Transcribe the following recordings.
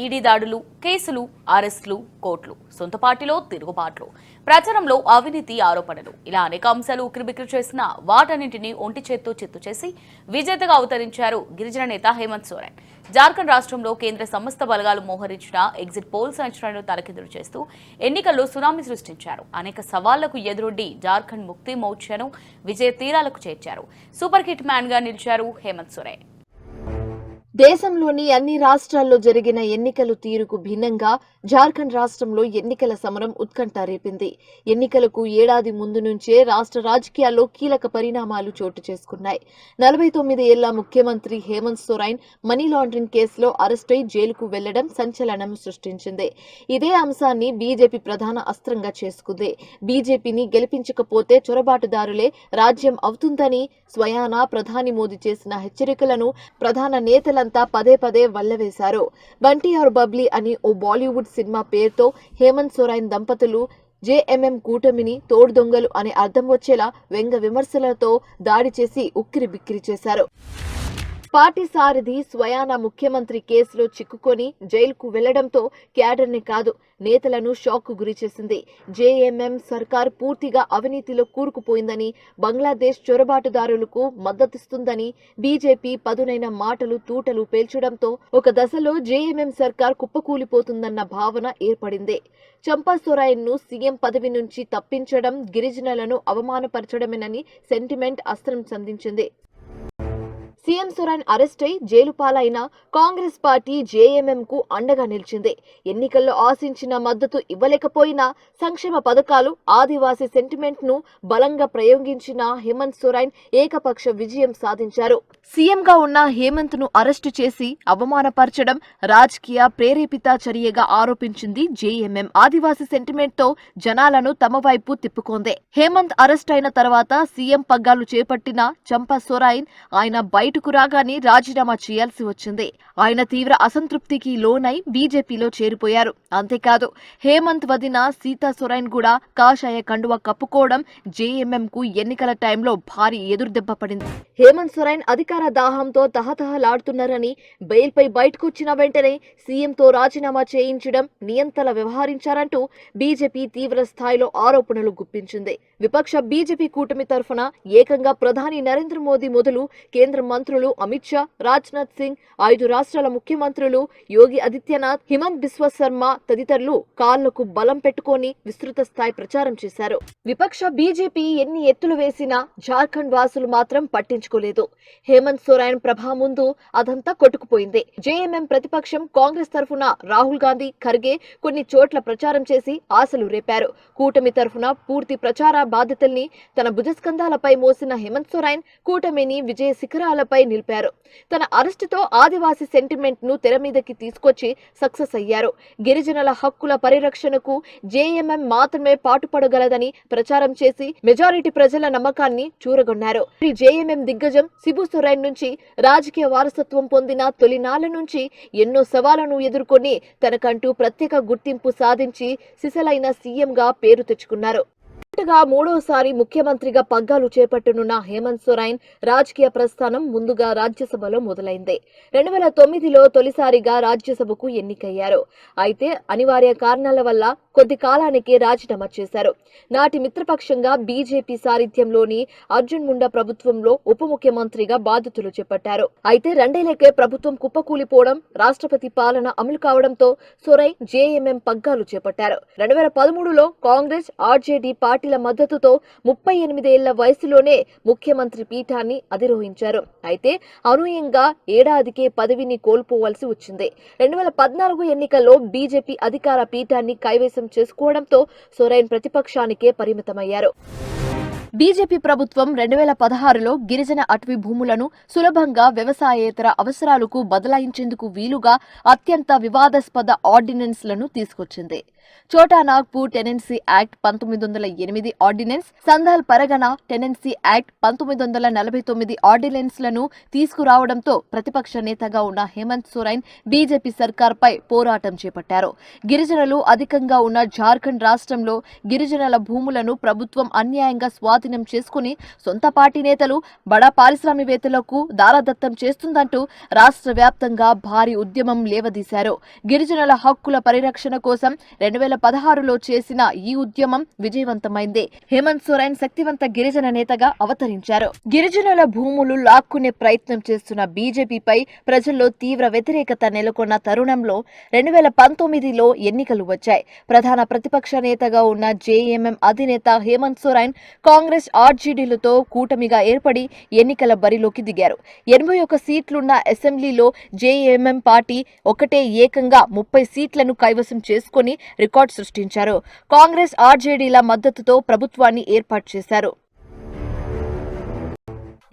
ED దాడులు, కేసులు, అరెస్టులు, కోర్టులు, సొంత పార్టీలో తిరుగుబాట్లు, ప్రచారంలో అవినీతి ఆరోపణలు ఇలా అనేక అంశాలు ఉక్కిరిబిక్కిరి చేసిన వాటన్నింటినీ ఒంటి చేత్తో చిత్తు చేసి విజేతగా అవతరించారు గిరిజన నేత హేమంత్ సోరెన్. జార్ఖండ్ రాష్ట్రంలో కేంద్ర సమస్త బలగాలు మోహరించిన ఎగ్జిట్ పోల్స్ అంచనాలను తలకిందులు చేస్తూ ఎన్నికల్లో సునామీ సృష్టించారు. అనేక సవాళ్లకు ఎదురొడ్డి జార్ఖండ్ ముక్తి మోర్చాను విజయ తీరాలకు చేర్చారు. సూపర్ హిట్ మ్యాన్ గా నిలిచారు హేమంత్ సోరెన్. దేశంలోని అన్ని రాష్ట్రాల్లో జరిగిన ఎన్నికల తీరుకు భిన్నంగా జార్ఖండ్ రాష్ట్రంలో ఎన్నికల సమరం ఉత్కంఠ రేపింది. ఎన్నికలకు ఏడాది ముందు నుంచే రాష్ట్ర రాజకీయాల్లో కీలక పరిణామాలు చోటు చేసుకున్నాయి. 49 ఏళ్ల ముఖ్యమంత్రి హేమంత్ సోరెన్ మనీ లాండరింగ్ కేసులో అరెస్టై జైలుకు వెళ్లడం సంచలనం సృష్టించింది. ఇదే అంశాన్ని బీజేపీ ప్రధాన అస్త్రంగా చేసుకుంది. బీజేపీని గెలిపించకపోతే చొరబాటుదారులే రాజ్యం అవుతుందని స్వయానా ప్రధాని మోదీ చేసిన హెచ్చరికలను ప్రధాన నేతల పదే పదే వల్లవేశారు. బంటి ఆర్ బబ్లీ అని ఓ బాలీవుడ్ సినిమా పేరుతో హేమంత్ సోరెన్ దంపతులు జేఎంఎం కూటమిని తోడుదొంగలు అనే అర్థం వచ్చేలా వ్యంగ్య విమర్శలతో దాడి చేసి ఉక్కిరి బిక్కిరి చేశారు. పార్టీ సారథి స్వయానా ముఖ్యమంత్రి కేసులో చిక్కుకొని జైలుకు వెళ్లడంతో క్యాడర్ని కాదు నేతలను షాక్ గురి చేసింది. జేఎంఎం సర్కార్ పూర్తిగా అవినీతిలో కూరుకుపోయిందని, బంగ్లాదేశ్ చొరబాటుదారులకు మద్దతిస్తుందని బీజేపీ పదునైన మాటలు తూటలు పేల్చడంతో ఒక దశలో జేఎంఎం సర్కార్ కుప్పకూలిపోతుందన్న భావన ఏర్పడింది. చంపా సోరెన్ ను సీఎం పదవి నుంచి తప్పించడం గిరిజనులను అవమానపరచడమేనని సెంటిమెంట్ అస్త్రం సంధించింది. సీఎం సోరెన్ అరెస్ట్ అయి జైలు పాలైన కాంగ్రెస్ పార్టీ జేఎంఎం కు అండగా నిలిచింది. ఎన్నికల్లో ఆశించిన మద్దతు ఇవ్వలేకపోయినా సంక్షేమ పథకాలు, ఆదివాసీ సెంటిమెంట్ ను బలంగా ప్రయోగించిన హేమంత్ సోరెన్ ఏకపక్ష విజయం సాధించారు. సీఎంగా ఉన్న హేమంత్ ను అరెస్టు చేసి అవమానపరచడం రాజకీయ ప్రేరేపిత చర్యగా ఆరోపించింది జేఎంఎం. ఆదివాసీ సెంటిమెంట్ తో జనాలను తమ వైపు తిప్పుకొంది. హేమంత్ అరెస్ట్ అయిన తర్వాత సీఎం పగ్గాలు చేపట్టిన చంపా సోరెన్ ఆయన బయటకు రాగానే రాజీనామా చేయాల్సి వచ్చింది. ఆయన తీవ్ర అసంతృప్తికి లోనై బీజేపీలో చేరిపోయారు. అంతేకాదు హేమంత్ వదిన సీతా సోరెన్ కూడా కాషాయ కండువా కప్పుకోవడం జేఎంఎం కు ఎన్నికల టైంలో భారీ ఎదురుదెబ్బ పడింది. హేమంత్ సోరెన్ అధికార దాహంతో తహతహలాడుతున్నారని, బెయిల్పై బయటకొచ్చిన వెంటనే సీఎంతో రాజీనామా చేయించడం నియంతలా వ్యవహరించారంటూ బీజేపీ తీవ్ర స్థాయిలో ఆరోపణలు గుప్పించింది. విపక్ష బీజేపీ కూటమి తరఫున ఏకంగా ప్రధాని నరేంద్ర మోదీ మొదలు కేంద్ర మంత్రులు అమిత్ షా, రాజ్నాథ్ సింగ్, 5 రాష్ట్రాల ముఖ్యమంత్రులు యోగి ఆదిత్యనాథ్, హిమంత్ బిశ్వ శర్మ తదితరులు కాళ్లకు బలం పెట్టుకొని విస్తృత స్థాయి ప్రచారం చేశారు. విపక్ష బీజేపీ ఎన్ని ఎత్తులు వేసినా జార్ఖండ్ వాసులు మాత్రం పట్టించుకోలేదు. హేమంత్ సోరెన్ ప్రభా ముందు అదంతా కొట్టుకుపోయింది. జేఎంఎం ప్రతిపక్షం కాంగ్రెస్ తరఫున రాహుల్ గాంధీ, ఖర్గే కొన్ని చోట్ల ప్రచారం చేసి ఆశలు రేపారు. కూటమి తరఫున పూర్తి ప్రచార బాధ్యతల్ని తన భుజస్కంధాలపై మోసిన హేమంత్ సోరెన్ కూటమిని విజయ శిఖరాలపై నిలిపారు. తన అరెస్టుతో ఆదివాసీ సెంటిమెంట్ ను తెర మీదకి తీసుకొచ్చి సక్సెస్ అయ్యారు. గిరిజనుల హక్కుల పరిరక్షణకు జేఎంఎం మాత్రమే పాటుపడగలదని ప్రచారం చేసి మెజారిటీ ప్రజల నమ్మకాన్ని చూరగొన్నారు. జేఎంఎం దిగ్గజం శిబు సోరెన్ నుంచి రాజకీయ వారసత్వం పొందిన తొలినాళ్ల నుంచి ఎన్నో సవాళ్లను ఎదుర్కొని తనకంటూ ప్రత్యేక గుర్తింపు సాధించి సిసలైన సీఎంగా పేరు తెచ్చుకున్నారు. మూడోసారి ముఖ్యమంత్రిగా పగ్గాలు చేపట్టనున్న హేమంత్ సోరెన్ రాజకీయ ప్రస్థానం ముందుగా రాజ్యసభలో మొదలైంది. 2009లో తొలిసారిగా రాజ్యసభకు ఎన్నికయ్యారు. అయితే అనివార్య కారణాల వల్ల కొద్ది కాలానికి రాజీనామా చేశారు. నాటి మిత్రపక్షంగా బీజేపీ సారథ్యంలోని అర్జున్ ముండా ప్రభుత్వంలో ఉప ముఖ్యమంత్రిగా బాధ్యతలు చేపట్టారు. అయితే 2 ఏళ్లకే ప్రభుత్వం కుప్పకూలిపోవడం, రాష్ట్రపతి పాలన అమలు కావడంతో సోరెన్ జేఎంఎం పగ్గాలు చేపట్టారు. 2013లో కాంగ్రెస్, ఆర్జేడీ పార్టీల మద్దతుతో 38 ఏళ్ల వయసులోనే ముఖ్యమంత్రి పీఠాన్ని అధిరోహించారు. అయితే అనూహ్యంగా ఏడాదికే పదవిని కోల్పోవలసి వచ్చింది. 2014 ఎన్నికల్లో బీజేపీ అధికార పీఠాన్ని కైవసం చేసుకోవడంతో సోరెన్ ప్రతిపక్షానికే పరిమితమయ్యారు. బీజేపీ ప్రభుత్వం 2016లో గిరిజన అటవీ భూములను సులభంగా వ్యవసాయేతర అవసరాలకు బదలాయించేందుకు వీలుగా అత్యంత వివాదాస్పద ఆర్డినెన్స్లను తీసుకొచ్చింది. Chota Nagpur tenancy act 1908 ordinance, Santhal Pargana tenancy act 1949 ఆర్డినెన్స్లను తీసుకురావడంతో ప్రతిపక్ష నేతగా ఉన్న హేమంత్ సోరెన్ బీజేపీ సర్కార్పై పోరాటం చేపట్టారు. గిరిజనులు అధికంగా ఉన్న జార్ఖండ్ రాష్ట్రంలో గిరిజనుల భూములను ప్రభుత్వం అన్యాయంగా స్వాధీనం చేసుకుని సొంత పార్టీ నేతలు, బడా పారిశ్రామికవేత్తలకు దారాదత్తం చేస్తుందంటూ రాష్ట్ర వ్యాప్తంగా భారీ ఉద్యమం లేవదీశారు. గిరిజనుల హక్కుల పరిరక్షణ కోసం 2016లో చేసిన ఈ ఉద్యమం విజయవంతమైంది. హేమంత్ సోరెన్ శక్తివంత గిరిజన నేతగా అవతరించారు. గిరిజనుల భూములు లాక్కునే ప్రయత్నం చేస్తున్న బీజేపీపై ప్రజల్లో తీవ్ర వ్యతిరేకత నెలకొన్న తరుణంలో 2019లో ఎన్నికలు వచ్చాయి. ప్రధాన ప్రతిపక్ష నేతగా ఉన్న జేఎంఎం అధినేత హేమంత్ సోరెన్ కాంగ్రెస్ ఆర్జేడీలతో కూటమిగా ఏర్పడి ఎన్నికల బరిలోకి దిగారు. 81 సీట్లున్న అసెంబ్లీలో జేఎంఎం పార్టీ ఒకటే ఏకంగా 30 సీట్లను కైవసం చేసుకుని రికార్డు సృష్టించారు. కాంగ్రెస్ ఆర్జేడీల మద్దతుతో ప్రభుత్వాన్ని ఏర్పాటు చేశారు.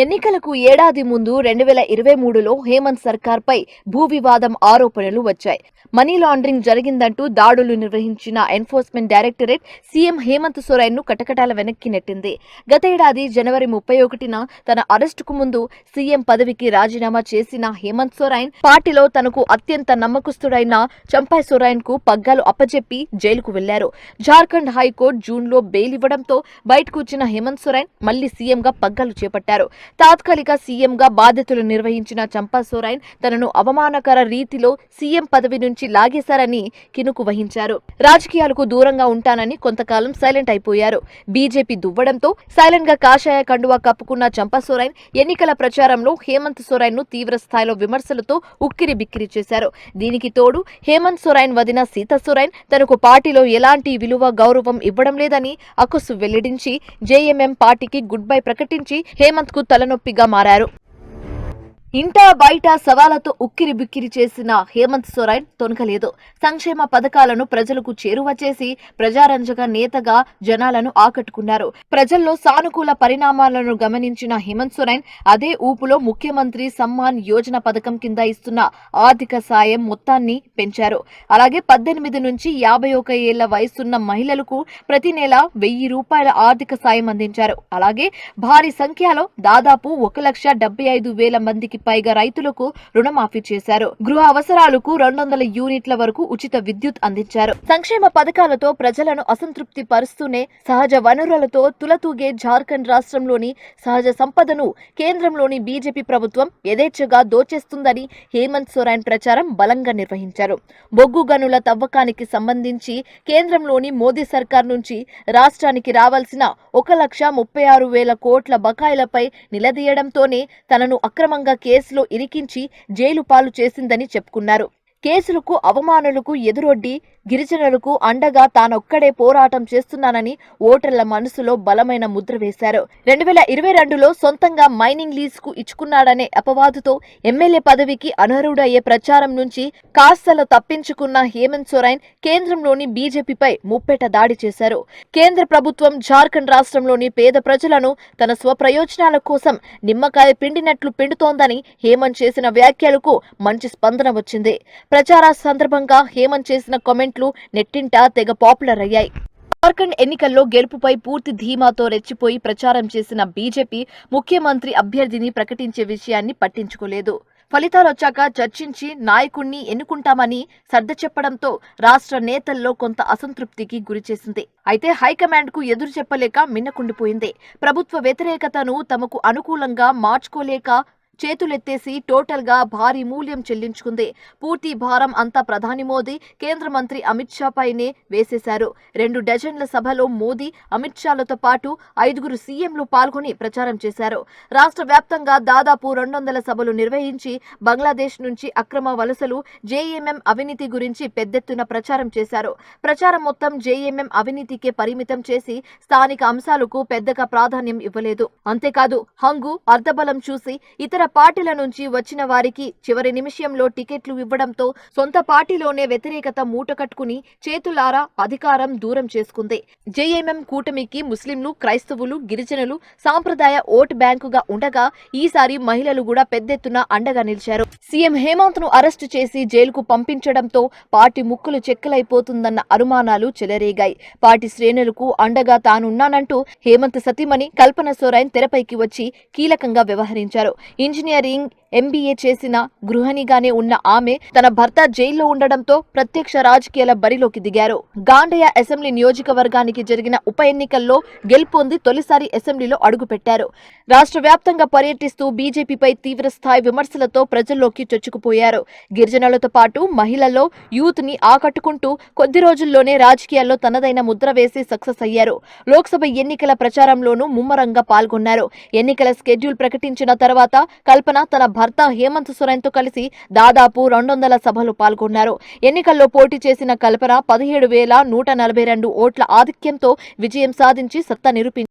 ఎన్నికలకు ఏడాది ముందు 2023లో హేమంత్ సర్కార్పై భూ వివాదం ఆరోపణలు వచ్చాయి. మనీ లాండరింగ్ జరిగిందంటూ దాడులు నిర్వహించిన enforcement directorate CM Hemant Soren ను కటకటాల వెనక్కి నెట్టింది. గతేడాది జనవరి 31న తన అరెస్టుకు ముందు సీఎం పదవికి రాజీనామా చేసిన హేమంత్ సోరెన్ పార్టీలో తనకు అత్యంత నమ్మకస్తుడైన చంపై సోరెన్ కు పగ్గాలు అప్పచెప్పి జైలుకు వెళ్లారు. జార్ఖండ్ హైకోర్టు జూన్లో బెయిల్ ఇవ్వడంతో బయటకు వచ్చిన హేమంత్ సోరెన్ మళ్లీ సీఎంగా పగ్గాలు చేపట్టారు. తాత్కాలిక సీఎంగా బాధ్యతలు నిర్వహించిన చంపా సోరెన్ తనను అవమానకర రీతిలో సీఎం పదవి నుంచి లాగేశారని కినుకు వహించారు. రాజకీయాలకు దూరంగా ఉంటానని కొంతకాలం సైలెంట్ అయిపోయారు. బీజేపీ దువ్వడంతో సైలెంట్ గా కాషాయ కండువా కప్పుకున్న చంపా సోరెన్ ఎన్నికల ప్రచారంలో హేమంత్ సోరెన్ ను తీవ్ర స్థాయిలో విమర్శలతో ఉక్కిరి బిక్కిరి చేశారు. దీనికి తోడు హేమంత్ సోరెన్ వదిన సీతా సోరెన్ తనకు పార్టీలో ఎలాంటి విలువ, గౌరవం ఇవ్వడం లేదని అక్కసు వెల్లడించి జేఎంఎం పార్టీకి గుడ్ బై ప్రకటించి హేమంత్ కు తలనొప్పిగా మారారు. ఇంటా బయట సవాళ్లతో ఉక్కిరి బిక్కిరి చేసిన హేమంత్ సోరెన్ తొనకలేదు. సంక్షేమ పథకాలను ప్రజలకు చేరువ చేసి ప్రజారంజక నేతగా జనాలను ఆకట్టుకున్నారు. ప్రజల్లో సానుకూల పరిణామాలను గమనించిన హేమంత్ సోరెన్ అదే ఊపులో ముఖ్యమంత్రి సమ్మాన్ యోజన పథకం కింద ఇస్తున్న ఆర్థిక సాయం మొత్తాన్ని పెంచారు. అలాగే 18 నుంచి 51 ఏళ్ల వయసున్న మహిళలకు ప్రతి నెల 1000 రూపాయల ఆర్థిక సాయం అందించారు. అలాగే భారీ సంఖ్యలో దాదాపు 1,75,000 మందికి పైగా రైతులకు రుణమాఫీ చేశారు. గృహ అవసరాలకు 200 యూనిట్ల వరకు ఉచిత విద్యుత్ అందించారు. సంక్షేమ పథకాలతో ప్రజలను అసంతృప్తి పరుస్తూనే సహజ వనరులతో తులతూగే జార్ఖండ్ రాష్ట్రంలోని సహజ సంపదను కేంద్రంలోని బీజేపీ ప్రభుత్వం యథేచ్ఛగా దోచేస్తుందని హేమంత్ సోరెన్ ప్రచారం బలంగా నిర్వహించారు. బొగ్గు గనుల తవ్వకానికి సంబంధించి కేంద్రంలోని మోదీ సర్కార్ నుంచి రాష్ట్రానికి రావాల్సిన 1,36,000 కోట్ల బకాయిలపై నిలదీయడంతోనే తనను అక్రమంగా కేసులో ఇరికించి జైలు పాలు చేసిందని చెప్పుకున్నారు. కేసులకు, అవమానాలకు ఎదురొడ్డి గిరిజనులకు అండగా తానొక్కడే పోరాటం చేస్తున్నానని ఓటర్ల మనసులో బలమైన ముద్ర వేశారు. 2022లో సొంతంగా మైనింగ్ లీజుకు ఇచ్చుకున్నాడనే అపవాదుతో ఎమ్మెల్యే పదవికి అనర్హుడయ్యే ప్రచారం నుంచి కాస్తలో తప్పించుకున్న హేమంత్ సోరెన్ కేంద్రంలోని బీజేపీపై ముప్పెట దాడి చేశారు. కేంద్ర ప్రభుత్వం జార్ఖండ్ రాష్ట్రంలోని పేద ప్రజలను తన స్వప్రయోజనాల కోసం నిమ్మకాయ పిండినట్లు పిండుతోందని హేమంత్ చేసిన వ్యాఖ్యలకు మంచి స్పందన వచ్చింది. ప్రచార సందర్భంగా హేమంత్ చేసిన కామెంట్లు నెట్టింట తెగ పాపులర్ అయ్యాయి. జార్ఖండ్ ఎన్నికల్లో గెలుపుపై పూర్తి ధీమాతో రెచ్చిపోయి ప్రచారం చేసిన బీజేపీ ముఖ్యమంత్రి అభ్యర్థిని ప్రకటించే విషయాన్ని పట్టించుకోలేదు. ఫలితాలొచ్చాక చర్చించి నాయకుణ్ణి ఎన్నుకుంటామని సర్ద చెప్పడంతో రాష్ట్ర నేతల్లో కొంత అసంతృప్తికి గురిచేసింది. అయితే హైకమాండ్ కు ఎదురు చెప్పలేక మిన్నకుండిపోయింది. ప్రభుత్వ వ్యతిరేకతను తమకు అనుకూలంగా మార్చుకోలేక చేతులెత్తేసి టోటల్ గా భారీ మూల్యం చెల్లించుకుంది. పూర్తి భారం అంతా ప్రధాని మోదీ, కేంద్ర మంత్రి అమిత్ షా పైనే వేసేశారు. 2 డజన్ల సభలో మోదీ, అమిత్ షాలతో పాటు 5 సీఎంలు పాల్గొని ప్రచారం చేశారు. రాష్ట్ర వ్యాప్తంగా దాదాపు 200 సభలు నిర్వహించి బంగ్లాదేశ్ నుంచి అక్రమ వలసలు, జేఎంఎం అవినీతి గురించి పెద్దెత్తున ప్రచారం చేశారు. ప్రచారం మొత్తం జేఎంఎం అవినీతికే పరిమితం చేసి స్థానిక అంశాలకు పెద్దగా ప్రాధాన్యం ఇవ్వలేదు. అంతేకాదు హంగు, అర్ధబలం చూసి ఇతర పార్టీల నుంచి వచ్చిన వారికి చివరి నిమిషంలో టికెట్లు ఇవ్వడంతో సొంత పార్టీలోనే వ్యతిరేకత మూటకట్టుకుని చేతులారా అధికారం దూరం చేసుకుంది. జేఎంఎం కూటమికి ముస్లింలు, క్రైస్తవులు, గిరిజనులు సాంప్రదాయ ఓటు బ్యాంకుగా ఉండగా ఈసారి మహిళలు కూడా పెద్దెత్తున అండగా నిలిచారు. సీఎం హేమంత్ ను అరెస్టు చేసి జైలుకు పంపించడంతో పార్టీ ముక్కులు చెక్కలైపోతుందన్న అనుమానాలు చెలరేగాయి. పార్టీ శ్రేణులకు అండగా తానున్నానంటూ హేమంత్ సతీమణి కల్పన సోరెన్ తెరపైకి వచ్చి కీలకంగా వ్యవహరించారు. ఇంజనీరింగ్, ఎంబీఏ చేసిన గృహిణిగానే ఉన్న ఆమె తన భర్త జైల్లో ఉండడంతో ప్రత్యక్ష రాజకీయాల బరిలోకి దిగారు. గాండయ అసెంబ్లీ నియోజకవర్గానికి జరిగిన ఉప ఎన్నికల్లో గెలుపొంది తొలిసారి అసెంబ్లీలో అడుగుపెట్టారు. రాష్ట్ర వ్యాప్తంగా పర్యటిస్తూ బీజేపీపై తీవ్ర స్థాయి విమర్శలతో ప్రజల్లోకి చొచ్చుకుపోయారు. గిరిజనులతో పాటు మహిళల్లో యూత్ ని ఆకట్టుకుంటూ కొద్ది రోజుల్లోనే రాజకీయాల్లో తనదైన ముద్ర వేసి సక్సెస్ అయ్యారు. లోక్సభ ఎన్నికల ప్రచారంలోనూ ముమ్మరంగా పాల్గొన్నారు. ఎన్నికల స్కెడ్యూల్ ప్రకటించిన తర్వాత కల్పన తన భర్త హేమంత్ సోరెన్ తో కలిసి దాదాపు 200 సభలు పాల్గొన్నారు. ఎన్నికల్లో పోటీ చేసిన కల్పన 17,142 ఓట్ల ఆధిక్యంతో విజయం సాధించి సత్తా నిరూపించారు.